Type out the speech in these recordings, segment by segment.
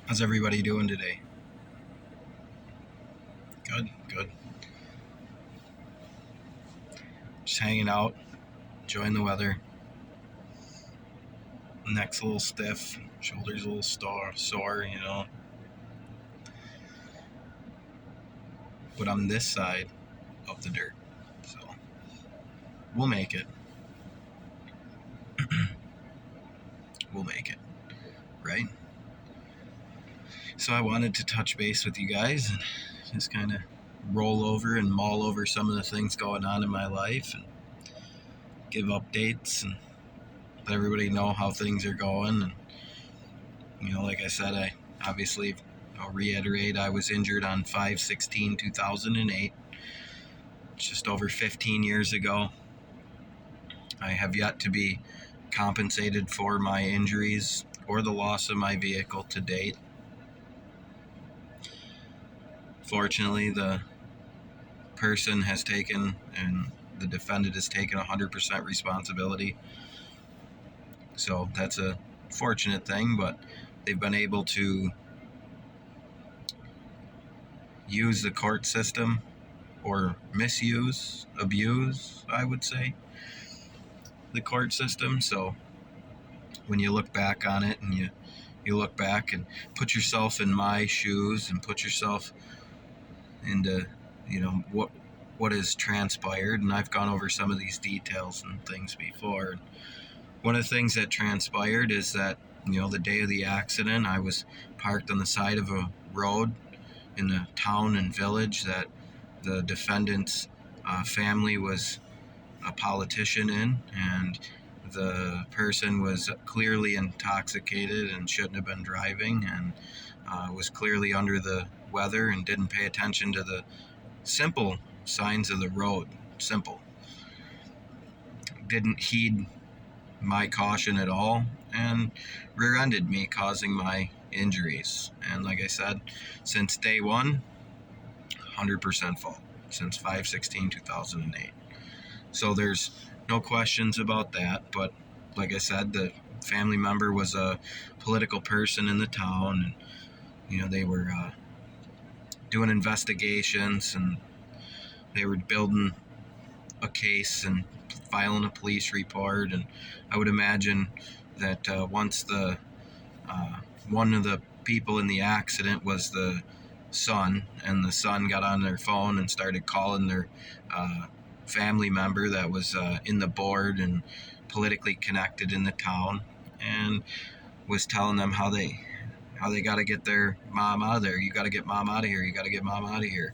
How's everybody doing today? Good, good. Just hanging out, enjoying the weather. Neck's a little stiff, shoulders a little sore. But I'm this side of the dirt, so we'll make it. We'll make it, right? So I wanted to touch base with you guys and just kind of roll over and mull over some of the things going on in my life and give updates and let everybody know how things are going. And like I said, I obviously, I'll reiterate, I was injured on 5/16/2008, just over 15 years ago. I have yet to be compensated for my injuries or the loss of my vehicle to date. Fortunately, the person has taken, and the defendant has taken 100% responsibility. So that's a fortunate thing, but they've been able to use the court system, or abuse, I would say, the court system. So when you look back on it and you look back and put yourself in my shoes and put yourself into, what has transpired, and I've gone over some of these details and things before. One of the things that transpired is that, the day of the accident, I was parked on the side of a road in a town and village that the defendant's family was a politician in, and the person was clearly intoxicated and shouldn't have been driving, and was clearly under the weather and didn't pay attention to the simple signs of the road. Didn't heed my caution at all and rear-ended me, causing my injuries. And like I said, since day one, 100% fault, since 5/16/2008. So there's no questions about that. But like I said, the family member was a political person in the town, and they were doing investigations, and they were building a case and filing a police report. And I would imagine that once one of the people in the accident was the son, and the son got on their phone and started calling their family member that was in the board and politically connected in the town, and was telling them how they got to get their mom out of there. You got to get mom out of here. You got to get mom out of here.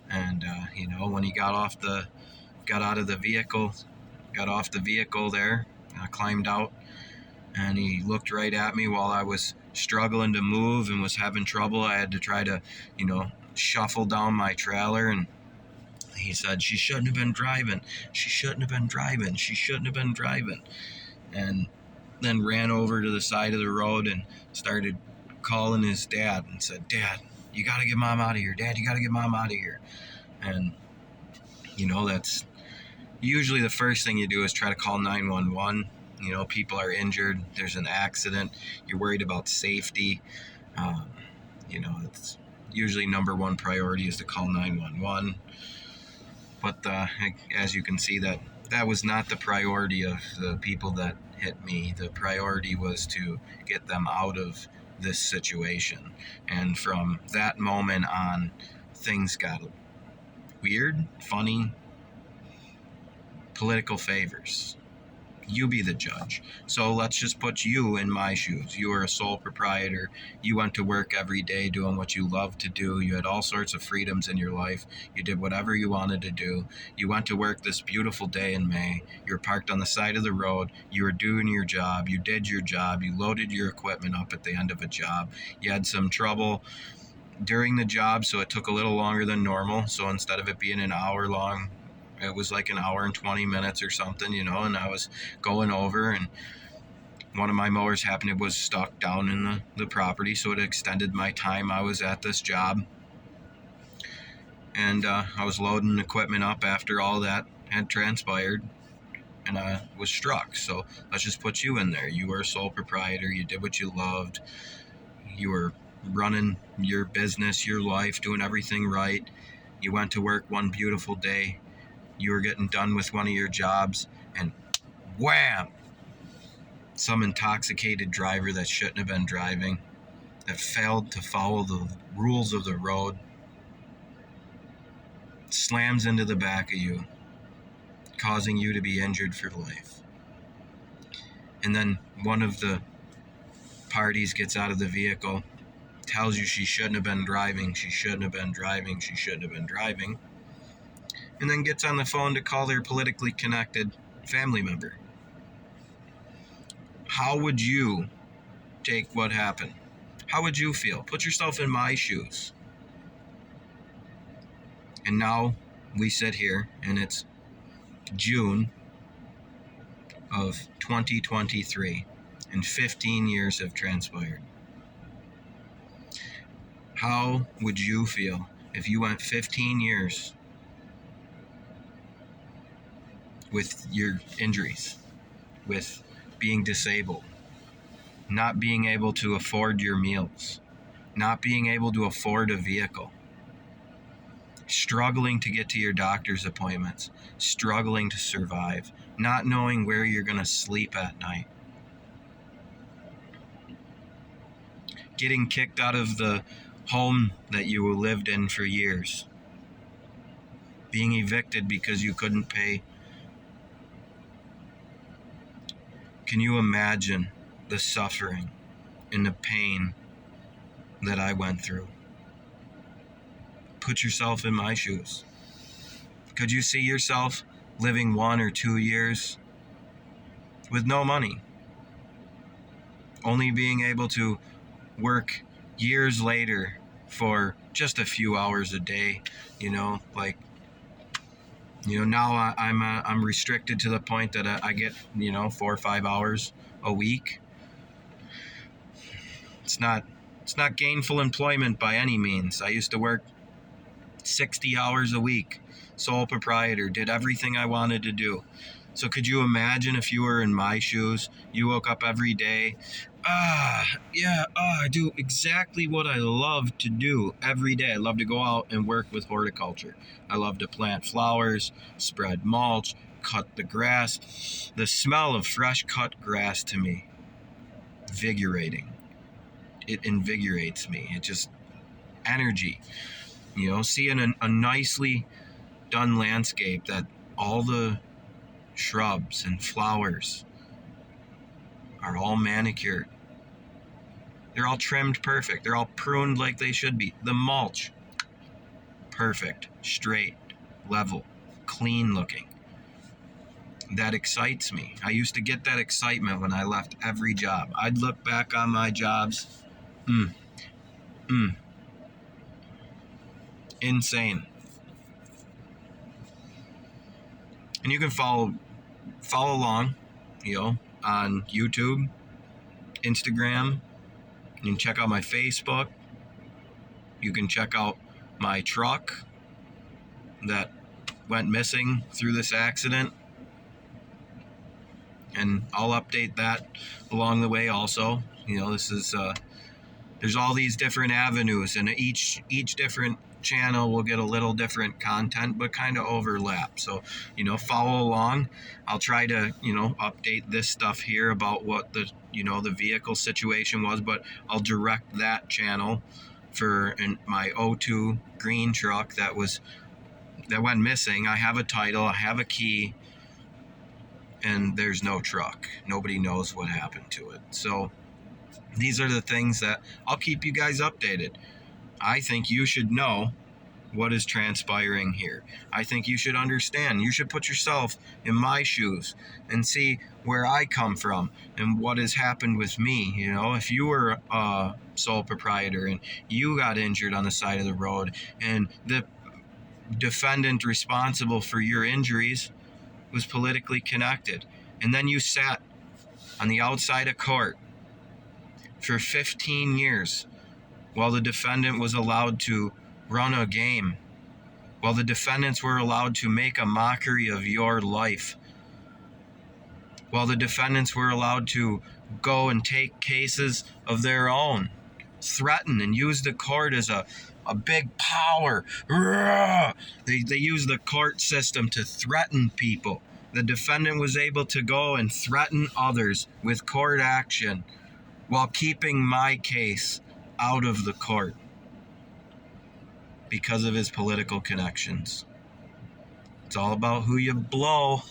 And when he got off the vehicle there, climbed out, and he looked right at me while I was struggling to move and was having trouble. I had to try to, shuffle down my trailer, and he said, "She shouldn't have been driving. She shouldn't have been driving. She shouldn't have been driving." And then ran over to the side of the road and started calling his dad and said, "Dad, you got to get mom out of here. Dad, you got to get mom out of here." And, that's usually the first thing you do is try to call 911. People are injured. There's an accident. You're worried about safety. It's usually number one priority is to call 911. But as you can see, that was not the priority of the people that hit me. The priority was to get them out of this situation. And from that moment on, things got weird, funny, political favors. You be the judge. So let's just put you in my shoes. You are a sole proprietor. You went to work every day doing what you love to do. You had all sorts of freedoms in your life. You did whatever you wanted to do. You went to work this beautiful day in May. You were parked on the side of the road. You were doing your job. You did your job. You loaded your equipment up at the end of a job. You had some trouble during the job, so it took a little longer than normal. So instead of it being an hour long, it was like an hour and 20 minutes or something, and I was going over, and one of my mowers was stuck down in the property, so it extended my time I was at this job. And I was loading equipment up after all that had transpired, and I was struck. So let's just put you in there. You were a sole proprietor. You did what you loved. You were running your business, your life, doing everything right. You went to work one beautiful day. You were getting done with one of your jobs, and wham! Some intoxicated driver that shouldn't have been driving, that failed to follow the rules of the road, slams into the back of you, causing you to be injured for life. And then one of the parties gets out of the vehicle, tells you she shouldn't have been driving, she shouldn't have been driving, she shouldn't have been driving, and then gets on the phone to call their politically connected family member. How would you take what happened? How would you feel? Put yourself in my shoes. And now we sit here, and it's June of 2023, and 15 years have transpired. How would you feel if you went 15 years with your injuries, with being disabled, not being able to afford your meals, not being able to afford a vehicle, struggling to get to your doctor's appointments, struggling to survive, not knowing where you're going to sleep at night, getting kicked out of the home that you lived in for years, being evicted because you couldn't pay. Can you imagine the suffering and the pain that I went through? Put yourself in my shoes. Could you see yourself living 1 or 2 years with no money, only being able to work years later for just a few hours a day? Now I'm restricted to the point that I get 4 or 5 hours a week. It's not gainful employment by any means. I used to work 60 hours a week, sole proprietor, did everything I wanted to do. So could you imagine if you were in my shoes? You woke up every day, I do exactly what I love to do every day. I love to go out and work with horticulture. I love to plant flowers, spread mulch, cut the grass. The smell of fresh cut grass to me, invigorating. It invigorates me. It just, energy. Seeing a nicely done landscape, that all the shrubs and flowers are all manicured. They're all trimmed perfect. They're all pruned like they should be. The mulch, perfect, straight, level, clean looking. That excites me. I used to get that excitement when I left every job. I'd look back on my jobs. Insane. And you can follow along, on YouTube, Instagram. You can check out my Facebook. You can check out my truck that went missing through this accident. And I'll update that along the way also. This is there's all these different avenues, and each different channel will get a little different content, but kind of overlap. So, follow along. I'll try to, update this stuff here about what the vehicle situation was, but I'll direct that channel for my O2 green truck that went missing. I have a title, I have a key, and there's no truck. Nobody knows what happened to it. So these are the things that I'll keep you guys updated. I think you should know what is transpiring here. I think you should understand. You should put yourself in my shoes and see where I come from and what has happened with me. If you were a sole proprietor and you got injured on the side of the road, and the defendant responsible for your injuries was politically connected, and then you sat on the outside of court for 15 years while the defendant was allowed to run a game, while the defendants were allowed to make a mockery of your life, while the defendants were allowed to go and take cases of their own threaten and use the court as a big power. They use the court system to threaten people. The defendant was able to go and threaten others with court action while keeping my case out of the court because of his political connections. It's all about who you blow.